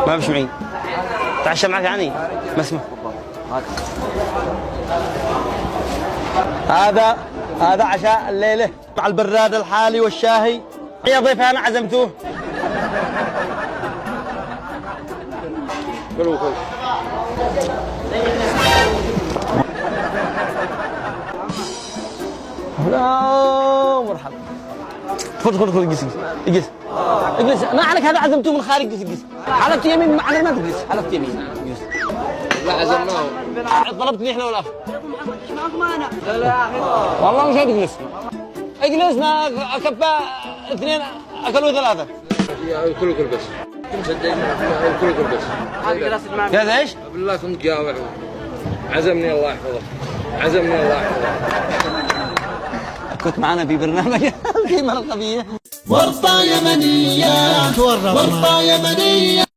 ما فيش معين. تعشى معك يعني؟ ما اسمه. هذا عشاء الليلة مع البراد الحالي والشاهي. يا ضيف أنا عزمتوه. كلوا لا مرحبا. خذ اجلس اجلس. ما عليك، هذا عزمتوه من خارج. اجلس. حلفت يمين على ما تجلس. حلفت يمين. لا عزمناه. طلبتني احنا ولا لا والله مش هتجلس. اجلس. ما كفى اثنين اكلوا ثلاثة. كل بس. كل بس. يا ايش؟ بالله كنت جاوع. عزمني الله يحفظك. عزمني الله يحفظك. كنت معنا في برنامج في مرقبية. ورطة يمنية ورطة يمنية.